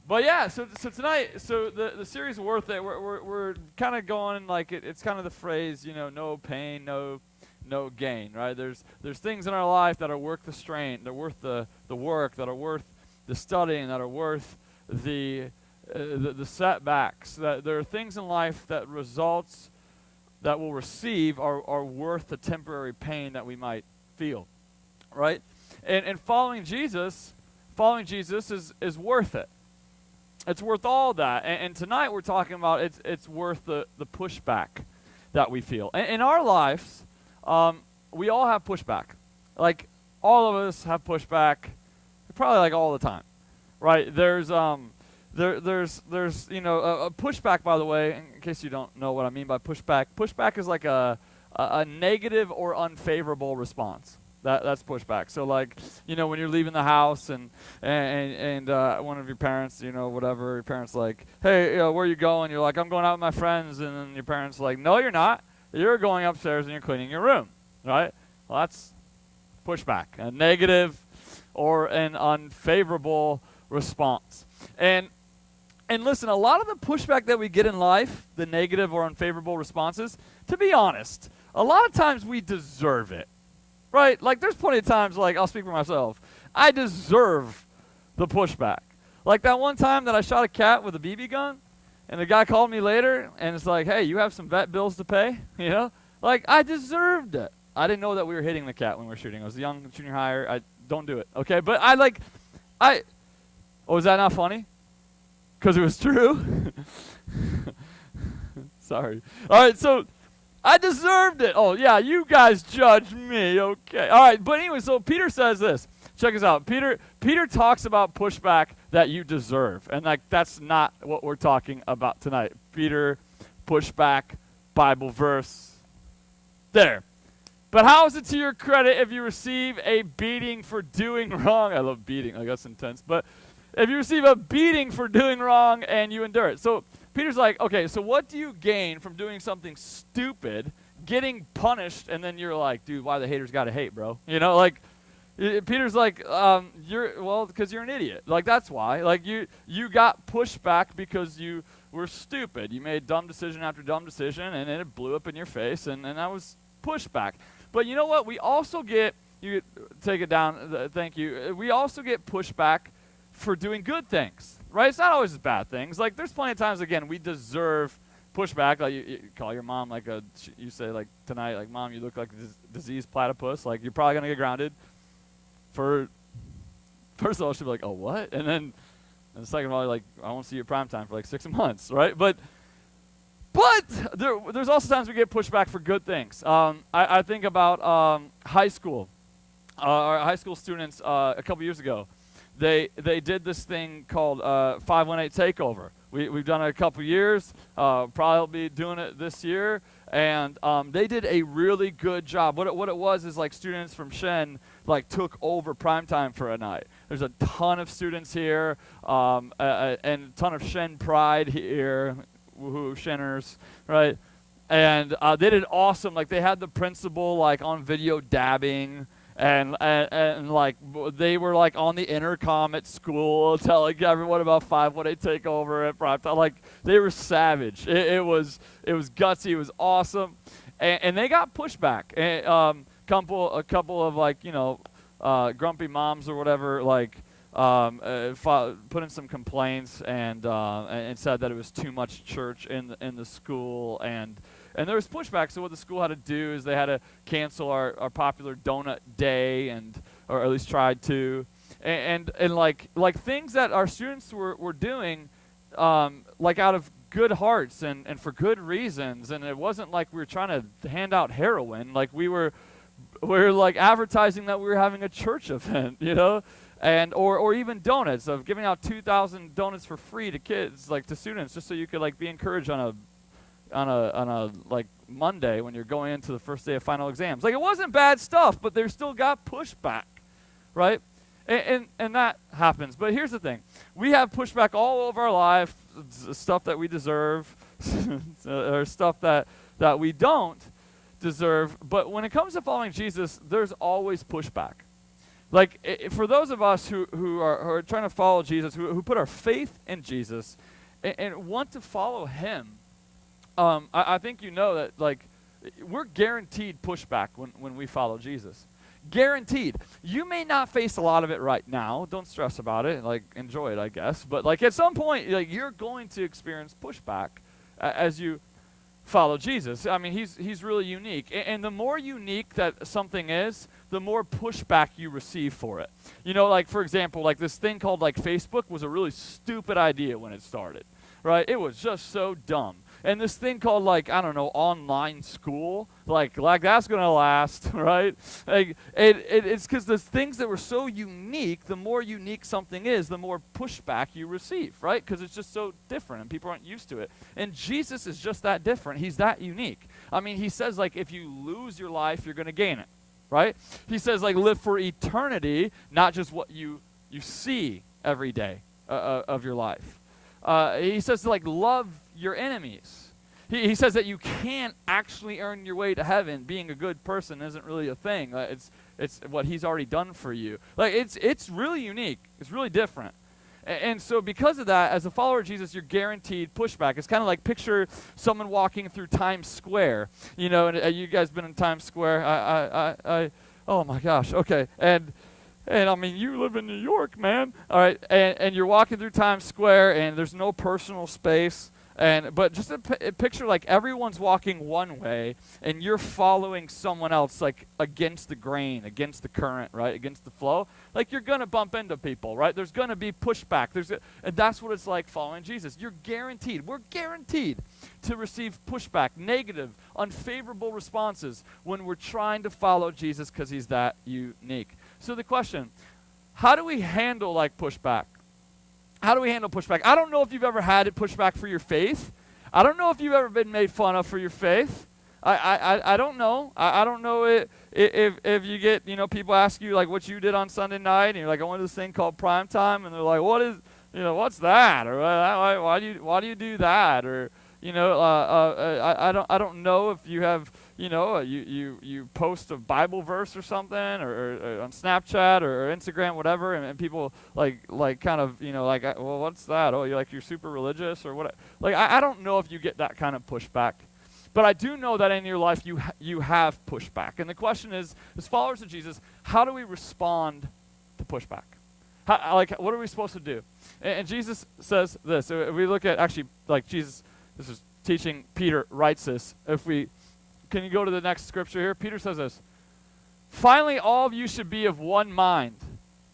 But yeah, so tonight, so the series Worth It, we're kind of going like it's kind of the phrase, no pain, no gain, right? There's things in our life that are worth the strain, that are worth the work, that are worth the studying, that are worth the setbacks. That there are things in life that results that we'll receive are worth the temporary pain that we might feel, right? And following Jesus is worth it. It's worth all that. And tonight we're talking about it's worth the pushback that we feel. In our lives, we all have pushback. Like, all of us have pushback, probably like all the time, right? There's a pushback, by the way, in case you don't know what I mean by pushback. Pushback is like a negative or unfavorable response. That's pushback. So like, when you're leaving the house and one of your parents, whatever, your parents like, hey, where are you going? You're like, I'm going out with my friends. And then your parents like, no, you're not. You're going upstairs and you're cleaning your room, right? Well, that's pushback, a negative or an unfavorable response. And listen, a lot of the pushback that we get in life, the negative or unfavorable responses, to be honest, a lot of times we deserve it. Right? Like, there's plenty of times, like, I'll speak for myself, I deserve the pushback. Like that one time that I shot a cat with a BB gun, and the guy called me later, and it's like, hey, you have some vet bills to pay, Like, I deserved it. I didn't know that we were hitting the cat when we were shooting. I was a young junior hire. I don't do it, okay? But was that not funny? Because it was true? Sorry. All right, so I deserved it. Oh, yeah, you guys judge me. Okay. All right, but anyway, so Peter says this. Check this out. Peter talks about pushback that you deserve. And that's not what we're talking about tonight. Peter, pushback, Bible verse. There. But how is it to your credit if you receive a beating for doing wrong? I love beating. Like, that's intense. But if you receive a beating for doing wrong and you endure it. So Peter's like, okay, so what do you gain from doing something stupid, getting punished, and then you're like, dude, why the haters gotta hate, bro? Peter's like, because you're an idiot. Like, that's why. Like, you got pushed back because you were stupid. You made dumb decision after dumb decision, and then it blew up in your face, and that was pushback. But you know what? We also get, you take it down, thank you. We also get pushback for doing good things. Right? It's not always bad things. Like, there's plenty of times, again, we deserve pushback. Like, you call your mom, like, you say, like, tonight, like, Mom, you look like a diseased platypus. Like, you're probably going to get grounded first of all, she'll be like, oh, what? And then second of all, like, I won't see you prime time for, like, 6 months, right? But there's also times we get pushback for good things. I think about high school. Our high school students a couple years ago, they did this thing called 518 Takeover. We've done it a couple years. Probably be doing it this year. And they did a really good job. What it was is, like, students from Shen, like, took over primetime for a night. There's a ton of students here, and a ton of Shen pride here. Woohoo, Shenners, right? And they did awesome. Like, they had the principal, like, on video dabbing. And like, they were, like, on the intercom at school telling everyone about 518 Takeover at primetime. Like, they were savage. It was gutsy. It was awesome. And they got pushback. And a couple of, like, grumpy moms or whatever, like, put in some complaints and said that it was too much church in the school, and there was pushback. So what the school had to do is they had to cancel our popular donut day, or at least tried to, and like things that our students were doing, like, out of good hearts and for good reasons. And it wasn't like we were trying to hand out heroin. Like, we were like advertising that we were having a church event, and or even donuts, of giving out 2,000 donuts for free to kids, like, to students, just so you could, like, be encouraged on a like, Monday when you're going into the first day of final exams. Like, it wasn't bad stuff, but they still got pushback, right? And that happens. But here's the thing: we have pushback all over our life, stuff that we deserve, or stuff that we don't deserve. But when it comes to following Jesus, there's always pushback. For those of us who are trying to follow Jesus, who put our faith in Jesus and want to follow him, I think you know that, like, we're guaranteed pushback when we follow Jesus. Guaranteed. You may not face a lot of it right now. Don't stress about it. Like, enjoy it, I guess. But, like, at some point, like, you're going to experience pushback as you follow Jesus. I mean, he's really unique. And the more unique that something is, the more pushback you receive for it. You know, like, for example, like this thing called, like, Facebook was a really stupid idea when it started, right? It was just so dumb. And this thing called, like, I don't know, online school, like that's going to last, right? Like, it's because the things that were so unique, the more unique something is, the more pushback you receive, right? Because it's just so different and people aren't used to it. And Jesus is just that different. He's that unique. I mean, he says, like, if you lose your life, you're going to gain it, right? He says, like, live for eternity, not just what you see every day of your life. He says to, like, love your enemies. He says that you can't actually earn your way to heaven. Being a good person isn't really a thing. It's what he's already done for you. Like, it's really unique. It's really different. And so because of that, as a follower of Jesus, you're guaranteed pushback. It's kind of like, picture someone walking through Times Square. You know, and you guys been in Times Square? Oh my gosh. Okay. And I mean, you live in New York, man. All right. And you're walking through Times Square, and there's no personal space. But just a picture, like, everyone's walking one way, and you're following someone else, like, against the grain, against the current, right, against the flow. Like, you're going to bump into people, right? There's going to be pushback. And that's what it's like following Jesus. We're guaranteed to receive pushback, negative, unfavorable responses when we're trying to follow Jesus because he's that unique. So the question, how do we handle, like, pushback? How do we handle pushback? I don't know if you've ever had pushback for your faith. I don't know if you've ever been made fun of for your faith. I don't know. I don't know if you get, you know, people ask you, like, what you did on Sunday night, and you're like, I went to this thing called prime time, and they're like, what's that? Or why do you do that? Or, you know, I don't know if you have, you know, you post a Bible verse or something, or on Snapchat or Instagram, whatever, and people like kind of, you know, like, well, what's that? Oh, you're super religious or what? Like, I don't know if you get that kind of pushback, but I do know that in your life you have pushback. And the question is, as followers of Jesus, how do we respond to pushback? What are we supposed to do? And Jesus says this. So we look at, actually, like, Jesus, this is teaching, Peter writes this. Can you go to the next scripture here? Peter says this. Finally, all of you should be of one mind.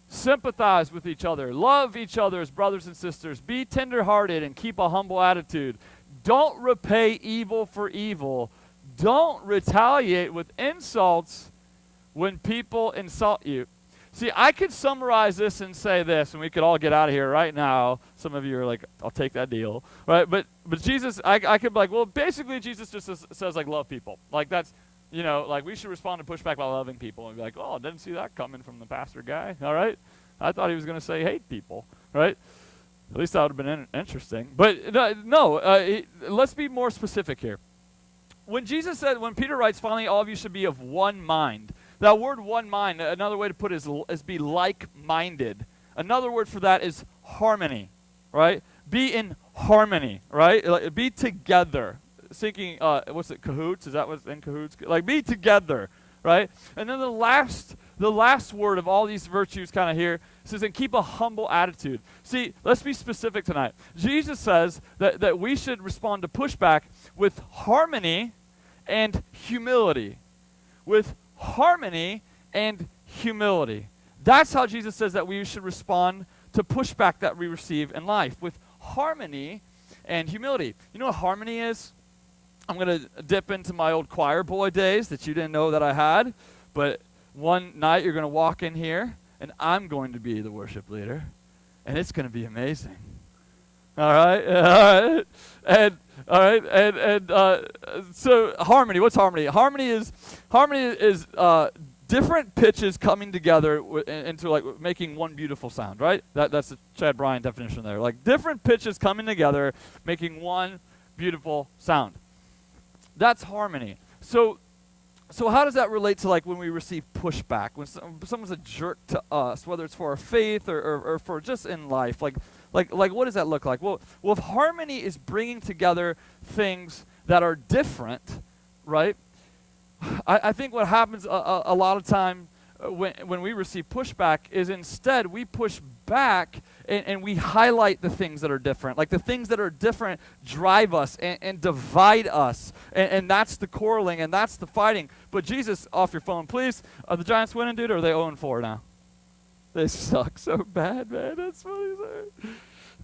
Sympathize with each other. Love each other as brothers and sisters. Be tenderhearted and keep a humble attitude. Don't repay evil for evil. Don't retaliate with insults when people insult you. See, I could summarize this and say this, and we could all get out of here right now. Some of you are like, I'll take that deal, right? But Jesus, I could be like, well, basically Jesus just says, like, love people. Like, that's, you know, like, we should respond to pushback by loving people. And be like, oh, I didn't see that coming from the pastor guy, all right? I thought he was going to say hate people, right? At least that would have been interesting. But let's be more specific here. When Peter writes, finally, all of you should be of one mind. That word one mind, another way to put it is be like-minded. Another word for that is harmony, right? Be in harmony, right? Like, be together. Thinking, what's it, cahoots? Is that what's in cahoots? Like, be together, right? And then the last word of all these virtues kind of here says, and keep a humble attitude. See, let's be specific tonight. Jesus says that we should respond to pushback with harmony and humility. With harmony and humility. That's how Jesus says that we should respond to pushback that we receive in life, with harmony and humility. You know what harmony is? I'm going to dip into my old choir boy days that you didn't know that I had, but one night you're going to walk in here, and I'm going to be the worship leader, and it's going to be amazing. All right? So harmony, what's harmony? Harmony is different pitches coming together into, like, making one beautiful sound, right? That's the Chad Bryan definition there. Like, different pitches coming together, making one beautiful sound. That's harmony. So So how does that relate to like when we receive pushback, when someone's a jerk to us, whether it's for our faith or for just in life? Like what does that look like? Well, if harmony is bringing together things that are different, right? I think what happens a lot of time when we receive pushback is instead we push back and we highlight the things that are different. Like the things that are different drive us and divide us. And that's the quarreling and that's the fighting. But Jesus, off your phone, please. Are the Giants winning, dude, or are they 0-4 now? They suck so bad, man. That's what he said.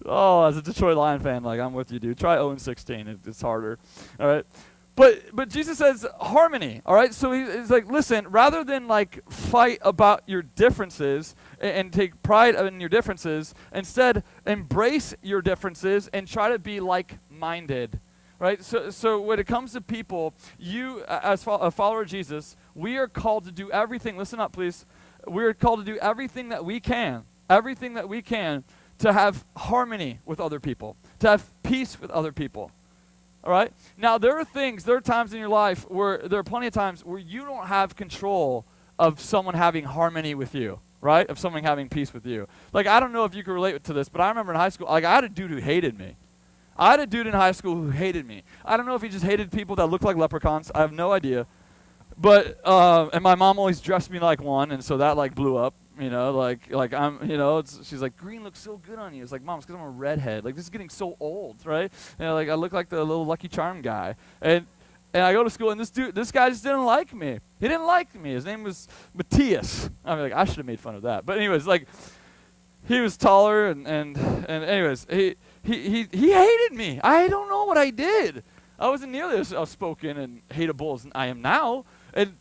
Oh, as a Detroit Lion fan, like, I'm with you, dude. Try 0-16. It's harder. All right? But Jesus says harmony, all right? So he's like, listen, rather than like fight about your differences and take pride in your differences, instead embrace your differences and try to be like-minded, right? So when it comes to people, you as a follower of Jesus, we are called to do everything. Listen up, please. We are called to do everything that we can to have harmony with other people, to have peace with other people. All right? Now, there are times in your life there are plenty of times where you don't have control of someone having harmony with you, right? Of someone having peace with you. Like, I don't know if you can relate to this, but I remember in high school, like, I had a dude who hated me. I had a dude in high school who hated me. I don't know if he just hated people that looked like leprechauns. I have no idea. But, and my mom always dressed me like one, and so that, like, blew up. You know, like I'm, you know, she's like, green looks so good on you. It's like, Mom, it's because I'm a redhead. Like, this is getting so old, right? You know, like, I look like the little Lucky Charm guy. And I go to school, and this guy just didn't like me. He didn't like me. His name was Matthias. I mean, like, I should have made fun of that. But anyways, like, he was taller, and anyways, he hated me. I don't know what I did. I wasn't nearly as outspoken and hateable as I am now. And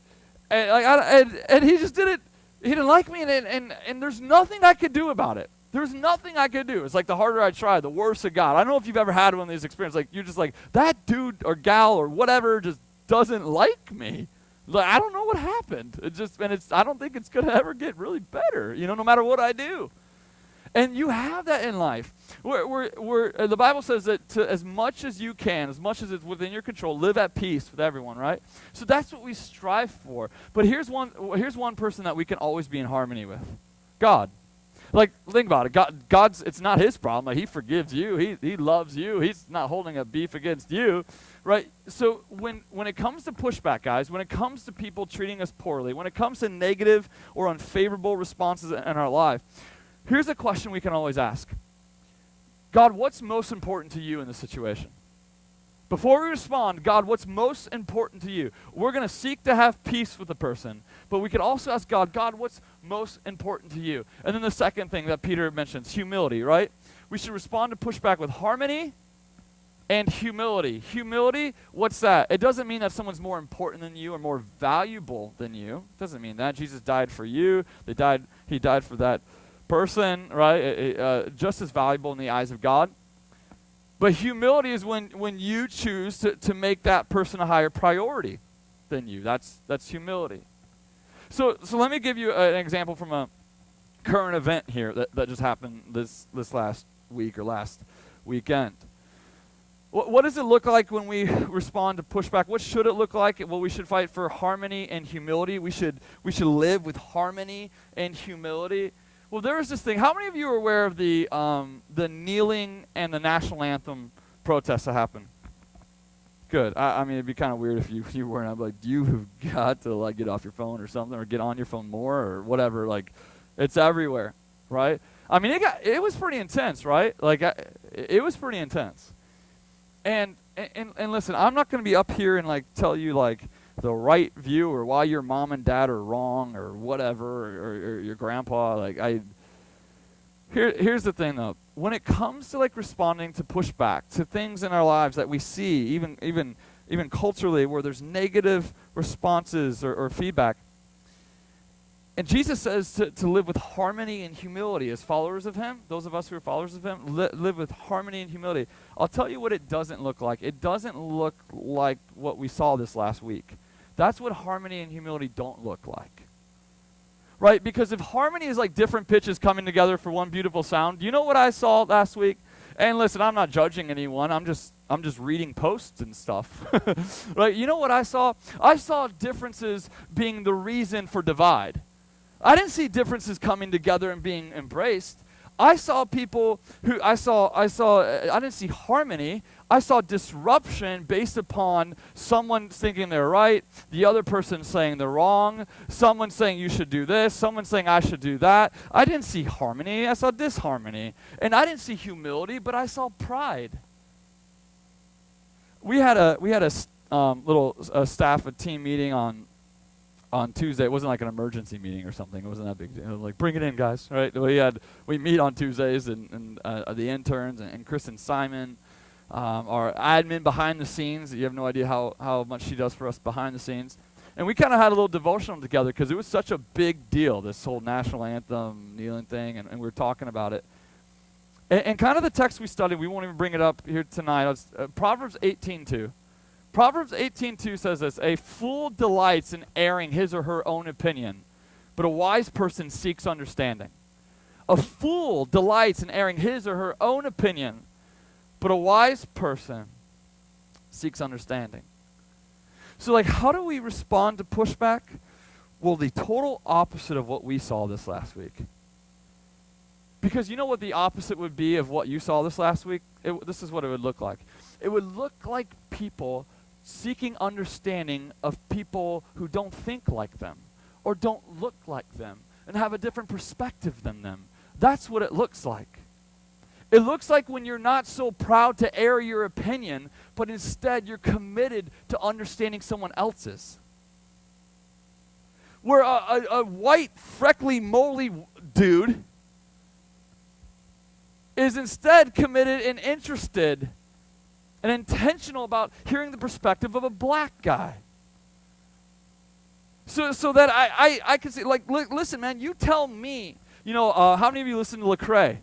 he just didn't. He didn't like me, and there's nothing I could do about it. There's nothing I could do. It's like the harder I try, the worse it got. I don't know if you've ever had one of these experiences. Like, you're just like, that dude or gal or whatever just doesn't like me. Like, I don't know what happened. I don't think it's going to ever get really better, you know, no matter what I do. And you have that in life. The Bible says that as much as you can, as much as it's within your control, live at peace with everyone, right? So that's what we strive for. But here's one person that we can always be in harmony with. God. Like, think about it. God's, it's not his problem. Like, he forgives you. He loves you. He's not holding a beef against you, right? So when it comes to pushback, guys, when it comes to people treating us poorly, when it comes to negative or unfavorable responses in our life, here's a question we can always ask. God, what's most important to you in this situation? Before we respond, God, what's most important to you? We're going to seek to have peace with the person, but we could also ask God, what's most important to you? And then the second thing that Peter mentions, humility, right? We should respond to pushback with harmony and humility. Humility, what's that? It doesn't mean that someone's more important than you or more valuable than you. It doesn't mean that. Jesus died for you. He died for that person, right? Just as valuable in the eyes of God. But humility is when you choose to make that person a higher priority than you. That's humility. So let me give you an example from a current event here that just happened this last week or last weekend. What does it look like when we respond to pushback? What should it look like? Well, we should fight for harmony and humility. We should live with harmony and humility. Well, there was this thing. How many of you are aware of the kneeling and the national anthem protests that happened? Good. I mean, it'd be kind of weird if you weren't. I'd be like, you have got to like get off your phone or something, or get on your phone more, or whatever. Like, it's everywhere, right? I mean, it was pretty intense, right? Like, it was pretty intense. And listen, I'm not going to be up here and like tell you like the right view or why your mom and dad are wrong or whatever, or your grandpa. Like, here's the thing though. When it comes to like responding to pushback, to things in our lives that we see, even culturally, where there's negative responses or feedback, and Jesus says to live with harmony and humility as followers of him. Those of us who are followers of him, live with harmony and humility. I'll tell you what it doesn't look like. It doesn't look like what we saw this last week. That's what harmony and humility don't look like. Right? Because if harmony is like different pitches coming together for one beautiful sound, do you know what I saw last week? And listen, I'm not judging anyone. I'm just I'm just reading posts and stuff. Right? You know what I saw? I saw differences being the reason for divide. I didn't see differences coming together and being embraced. I saw people who I didn't see harmony. I saw disruption based upon someone thinking they're right, the other person saying they're wrong, someone saying you should do this, someone saying I should do that. I didn't see harmony. I saw disharmony. And I didn't see humility, but I saw pride. We had a little staff, a team meeting on Tuesday. It wasn't like an emergency meeting or something. It wasn't that big. It was like, bring it in, guys. Right? We meet on Tuesdays, and the interns and Kristen Simon, our admin behind the scenes. You have no idea how much she does for us behind the scenes. And we kind of had a little devotional together because it was such a big deal, this whole national anthem kneeling thing, and we were talking about it. And kind of the text we studied, we won't even bring it up here tonight. Proverbs 18:2. Proverbs 18:2 says this: a fool delights in airing his or her own opinion, but a wise person seeks understanding. A fool delights in airing his or her own opinion, but a wise person seeks understanding. So like, how do we respond to pushback? Well, the total opposite of what we saw this last week. Because you know what the opposite would be of what you saw this last week? This is what it would look like. It would look like people seeking understanding of people who don't think like them or don't look like them and have a different perspective than them. That's what it looks like. It looks like when you're not so proud to air your opinion, but instead you're committed to understanding someone else's. Where a white, freckly, moly dude is instead committed and interested and intentional about hearing the perspective of a black guy. So that I can say, like, listen, man, you tell me, how many of you listen to Lecrae?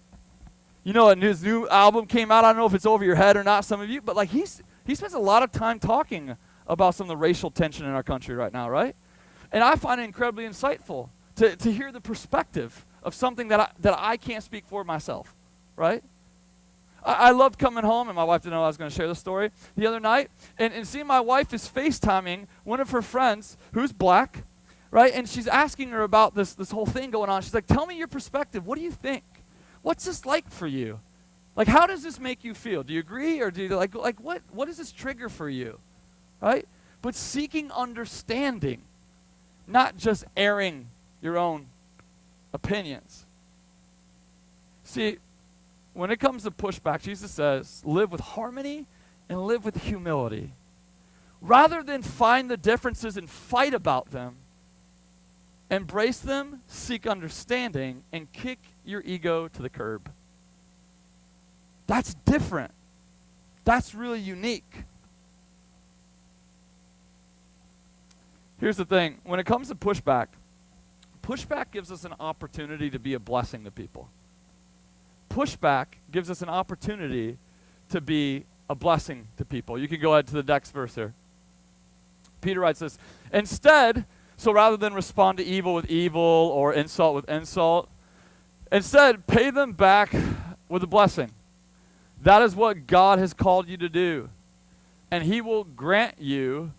His new album came out. I don't know if it's over your head or not, some of you, but like he spends a lot of time talking about some of the racial tension in our country right now, right? And I find it incredibly insightful to hear the perspective of something that I can't speak for myself, right? I loved coming home, and my wife didn't know I was going to share this story the other night, and seeing my wife is FaceTiming one of her friends who's black, right? And she's asking her about this whole thing going on. She's like, tell me your perspective. What do you think? What's this like for you? Like, how does this make you feel? Do you agree, or do you like what does this trigger for you, right? But seeking understanding, not just airing your own opinions. See, when it comes to pushback, Jesus says, live with harmony and live with humility. Rather than find the differences and fight about them, embrace them, seek understanding, and kick your ego to the curb. That's different. That's really unique. Here's the thing. When it comes to pushback gives us an opportunity to be a blessing to people. Pushback gives us an opportunity to be a blessing to people. You can go ahead to the next verse here. Peter writes this: instead, so rather than respond to evil with evil or insult with insult, instead pay them back with a blessing. That is what God has called you to do, and he will grant you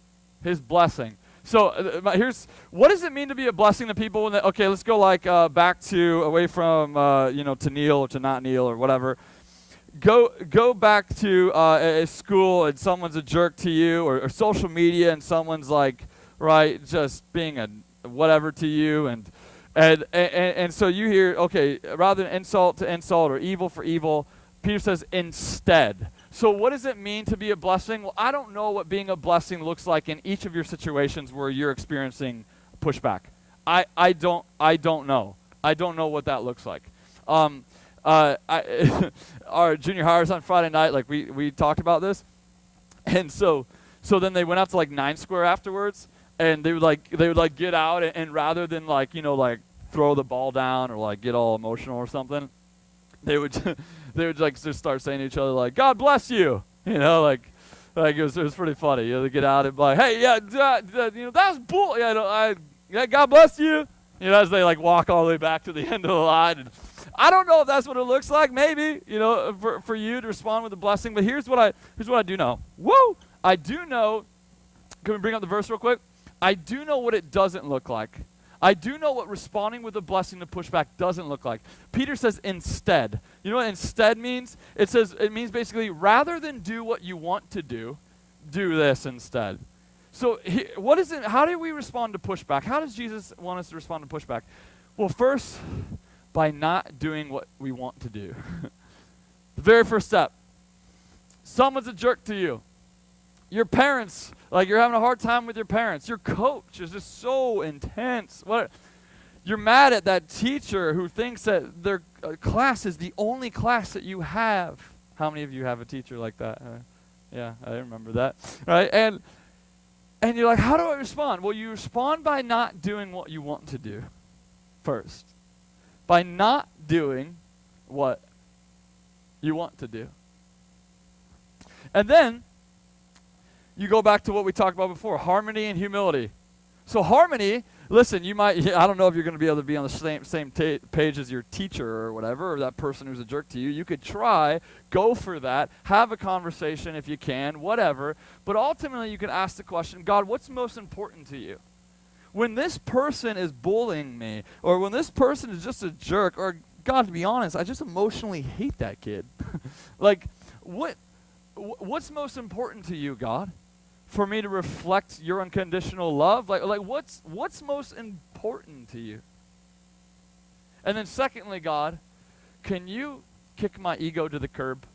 his blessing. So here's, what does it mean to be a blessing to people? Okay, let's go back to, away from, to kneel or to not kneel or whatever. Go back to a school and someone's a jerk to you, or social media and someone's like, right, just being a whatever to you. And so you hear, okay, rather than insult to insult or evil for evil, Peter says instead. So what does it mean to be a blessing? Well, I don't know what being a blessing looks like in each of your situations where you're experiencing pushback. I don't know. I don't know what that looks like. Our junior hires on Friday night, like we talked about this, and so then they went out to like 9 Square afterwards, and they would get out and rather than throw the ball down or get all emotional or something, they would just start saying to each other like, God bless you, it was pretty funny. They get out and be like, hey, that was bull. God bless you. As they walk all the way back to the end of the line. And I don't know if that's what it looks like. Maybe, for you to respond with a blessing. But here's what I do know. Woo! I do know. Can we bring up the verse real quick? I do know what it doesn't look like. I do know what responding with a blessing to pushback doesn't look like. Peter says instead. You know what instead means? It means basically rather than do what you want to do this instead. So what is it? How do we respond to pushback? How does Jesus want us to respond to pushback? Well, first, by not doing what we want to do. The very first step. Someone's a jerk to you. Your parents, like you're having a hard time with your parents. Your coach is just so intense. You're mad at that teacher who thinks that their class is the only class that you have. How many of you have a teacher like that? Yeah, I remember that. Right? And you're like, how do I respond? Well, you respond by not doing what you want to do first. By not doing what you want to do. And then you go back to what we talked about before, harmony and humility. So harmony, listen, I don't know if you're going to be able to be on the same page as your teacher or whatever, or that person who's a jerk to you. You could try, go for that, have a conversation if you can, whatever. But ultimately, you can ask the question, God, what's most important to you? When this person is bullying me, or when this person is just a jerk, or God, to be honest, I just emotionally hate that kid. Like, what's most important to you, God? For me to reflect your unconditional love? Like what's most important to you? And then secondly, God, can you kick my ego to the curb?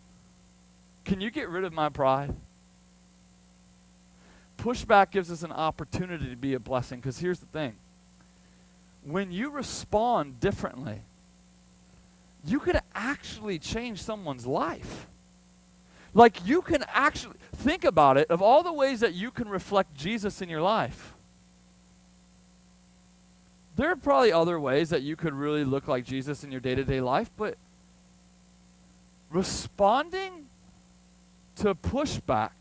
Can you get rid of my pride? Pushback gives us an opportunity to be a blessing, because here's the thing. When you respond differently, you could actually change someone's life. Like you can actually, think about it, of all the ways that you can reflect Jesus in your life. There are probably other ways that you could really look like Jesus in your day-to-day life, but responding to pushback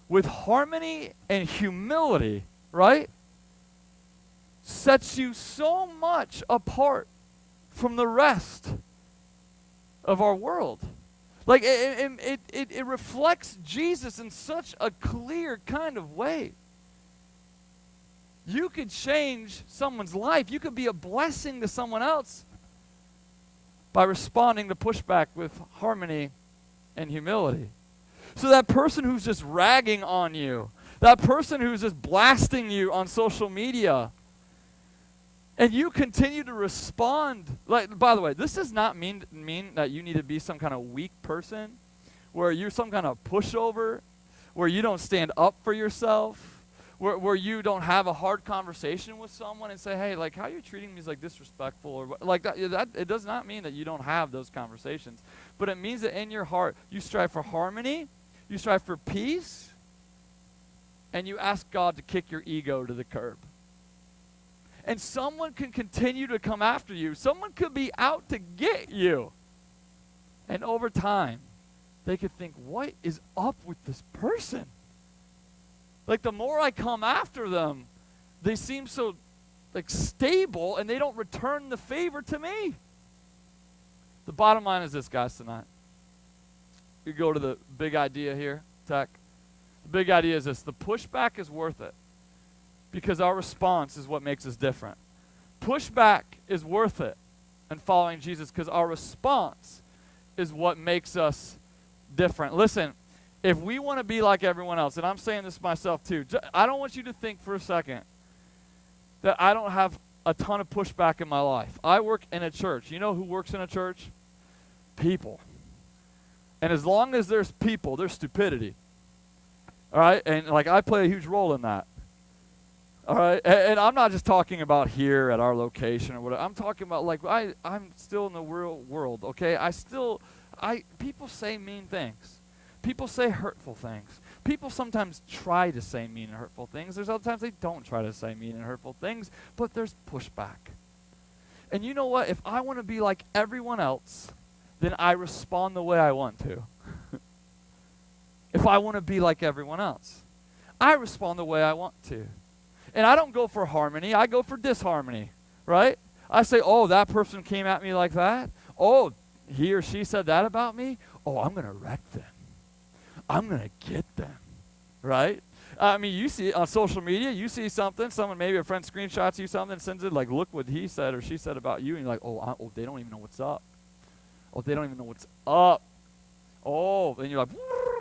with harmony and humility, right, sets you so much apart from the rest of our world. Like, it reflects Jesus in such a clear kind of way. You could change someone's life. You could be a blessing to someone else by responding to pushback with harmony and humility. So that person who's just ragging on you, that person who's just blasting you on social media, and you continue to respond. Like, by the way, this does not mean that you need to be some kind of weak person, where you're some kind of pushover, where you don't stand up for yourself, where you don't have a hard conversation with someone and say, hey, like, how you're treating me is like disrespectful, or like that. It does not mean that you don't have those conversations, but it means that in your heart you strive for harmony, you strive for peace, and you ask God to kick your ego to the curb. And someone can continue to come after you. Someone could be out to get you. And over time, they could think, what is up with this person? Like, the more I come after them, they seem so, like, stable, and they don't return the favor to me. The bottom line is this, guys, tonight. We go to the big idea here, Tech. The big idea is this. The pushback is worth it, because our response is what makes us different. Pushback is worth it in following Jesus, because our response is what makes us different. Listen, if we want to be like everyone else, and I'm saying this myself too, I don't want you to think for a second that I don't have a ton of pushback in my life. I work in a church. You know who works in a church? People. And as long as there's people, there's stupidity. All right? And like, I play a huge role in that. All right, and I'm not just talking about here at our location or whatever. I'm talking about, like, I'm still in the real world, okay? People say mean things. People say hurtful things. People sometimes try to say mean and hurtful things. There's other times they don't try to say mean and hurtful things, but there's pushback. And you know what? If I want to be like everyone else, then I respond the way I want to. If I want to be like everyone else, I respond the way I want to. And I don't go for harmony, I go for disharmony, right? I say, oh, that person came at me like that. Oh, he or she said that about me? Oh, I'm going to wreck them. I'm going to get them, right? I mean, you see on social media, you see something, someone, maybe a friend screenshots you something, sends it, like, look what he said or she said about you, and you're like, oh, they don't even know what's up. Oh, they don't even know what's up. Oh, and you're like,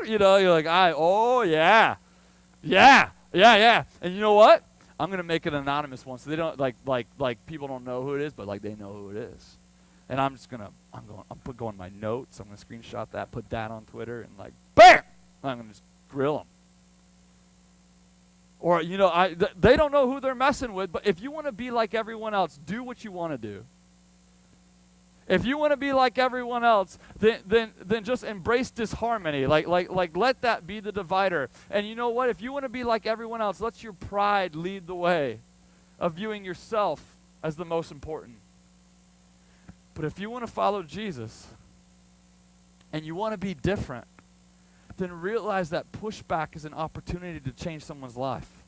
you're like, yeah. And you know what? I'm going to make it an anonymous one so they don't, like people don't know who it is, but, like, they know who it is. And I'm just going to, I'm going my notes, I'm going to screenshot that, put that on Twitter, and, like, bam! I'm going to just grill them. Or, they don't know who they're messing with, but if you want to be like everyone else, do what you want to do. If you want to be like everyone else, then just embrace disharmony. Like let that be the divider. And you know what? If you want to be like everyone else, let your pride lead the way of viewing yourself as the most important. But if you want to follow Jesus and you want to be different, then realize that pushback is an opportunity to change someone's life,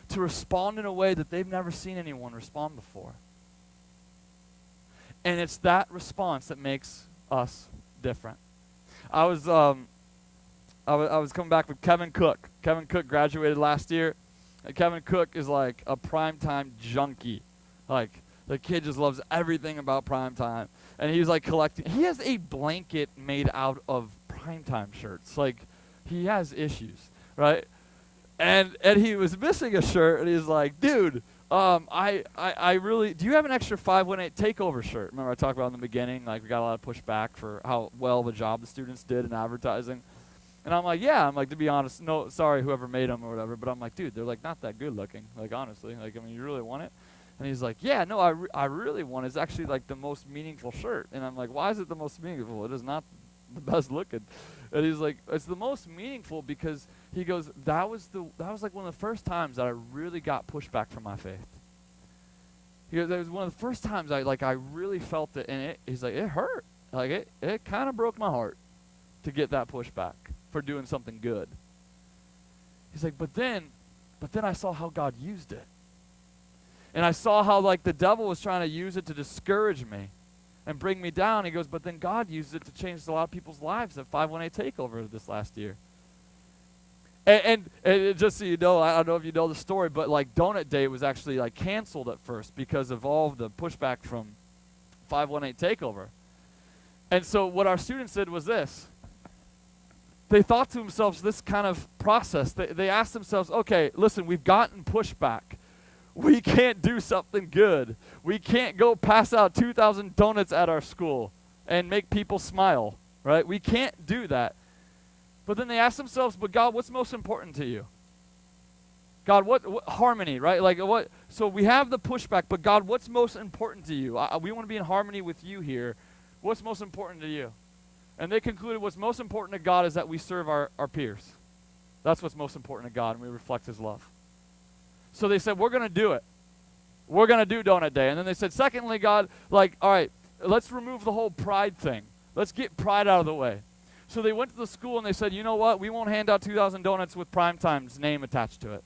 to respond in a way that they've never seen anyone respond before. And it's that response that makes us different. I was coming back with Kevin Cook. Kevin Cook graduated last year. And Kevin Cook is like a primetime junkie. Like, the kid just loves everything about primetime. And he's like collecting. He has a blanket made out of primetime shirts. Like, he has issues, right? And he was missing a shirt, and he's like, dude, I really, do you have an extra 518 takeover shirt? Remember I talked about in the beginning, like, we got a lot of pushback for how well of a job the students did in advertising. And I'm like, yeah, to be honest, no, sorry, whoever made them or whatever, but I'm like, dude, they're like not that good looking, like, honestly, like, I mean, you really want it? And he's like, yeah, no, I really want it. It's actually like the most meaningful shirt. And I'm like, why is it the most meaningful? It is not the best looking. And he's like, it's the most meaningful because he goes, that was like one of the first times that I really got pushback from my faith. He goes, that was one of the first times I really felt it, and he's like, it hurt. Like, it kind of broke my heart to get that pushback for doing something good. He's like, but then I saw how God used it. And I saw how, like, the devil was trying to use it to discourage me and bring me down. He goes, but then God used it to change a lot of people's lives at 518 Takeover this last year. And just so you know, I don't know if you know the story, but, like, Donut Day was actually, like, canceled at first because of all of the pushback from 518 Takeover. And so what our students did was this. They thought to themselves this kind of process. They asked themselves, okay, listen, we've gotten pushback. We can't do something good. We can't go pass out 2,000 donuts at our school and make people smile, right? We can't do that. But then they ask themselves, but God, what's most important to you? God, what harmony, right? Like, what? So we have the pushback, but God, what's most important to you? We want to be in harmony with you here. What's most important to you? And they concluded what's most important to God is that we serve our peers. That's what's most important to God, and we reflect his love. So they said, we're going to do it. We're going to do Donut Day. And then they said, secondly, God, like, all right, let's remove the whole pride thing. Let's get pride out of the way. So they went to the school and they said, you know what? We won't hand out 2,000 donuts with Primetime's name attached to it.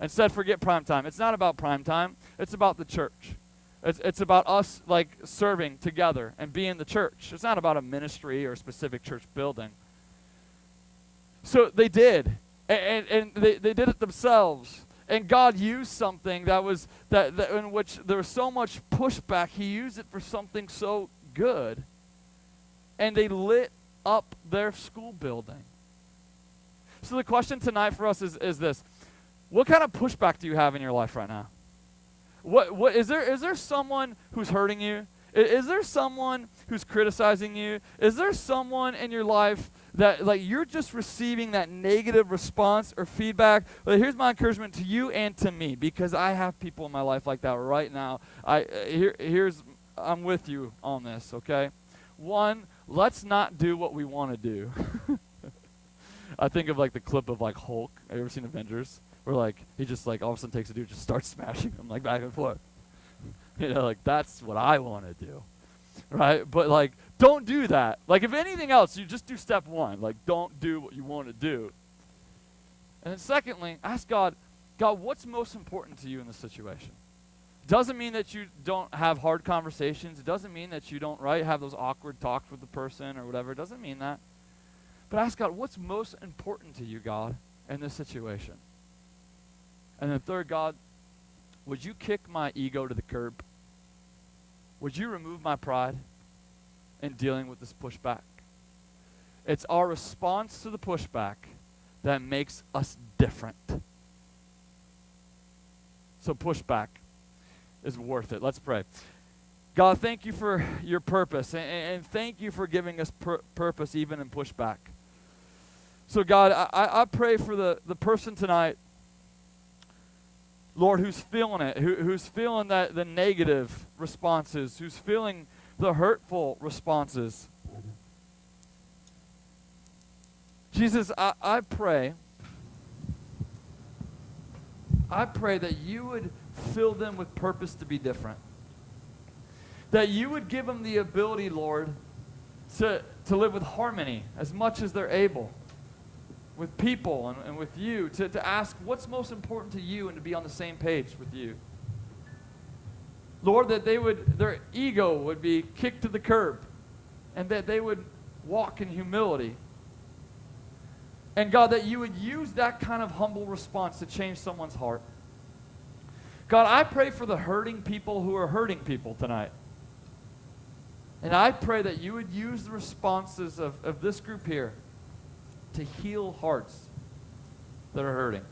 Instead, forget Primetime. It's not about Primetime. It's about the church. It's about us, like, serving together and being the church. It's not about a ministry or a specific church building. So they did. And they did it themselves. And God used something that in which there was so much pushback. He used it for something so good. And they lit up their school building. So the question tonight for us is this. What kind of pushback do you have in your life right now? What is there someone who's hurting you? Is there someone who's criticizing you? Is there someone in your life that, like, you're just receiving that negative response or feedback? Well, here's my encouragement to you and to me, because I have people in my life like that right now. I'm with you on this, okay? One, let's not do what we want to do. I think of, like, the clip of, like, Hulk. Have you ever seen Avengers? Where, like, he just, like, all of a sudden takes a dude, just starts smashing him, like, back and forth. You know, like, that's what I want to do, right? But, like, don't do that. Like, if anything else, you just do step one. Like, don't do what you want to do. And then secondly, ask God, what's most important to you in this situation? Doesn't mean that you don't have hard conversations. It doesn't mean that you don't, right, have those awkward talks with the person or whatever. It doesn't mean that. But ask God, what's most important to you, God, in this situation? And then third, God, would you kick my ego to the curb? Would you remove my pride in dealing with this pushback? It's our response to the pushback that makes us different. So pushback is worth it. Let's pray. God, thank you for your purpose, and thank you for giving us purpose even in pushback. So God, I pray for the person tonight, Lord, who's feeling it, who's feeling the negative responses, who's feeling the hurtful responses. Jesus, I pray that you would fill them with purpose to be different. That you would give them the ability, Lord, to live with harmony as much as they're able. With people and with you, to ask what's most important to you and to be on the same page with you. Lord, that their ego would be kicked to the curb and that they would walk in humility. And God, that you would use that kind of humble response to change someone's heart. God, I pray for the hurting people who are hurting people tonight. And I pray that you would use the responses of this group here to heal hearts that are hurting.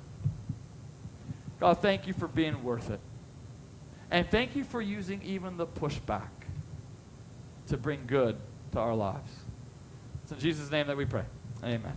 God, thank you for being worth it. And thank you for using even the pushback to bring good to our lives. It's in Jesus' name that we pray. Amen.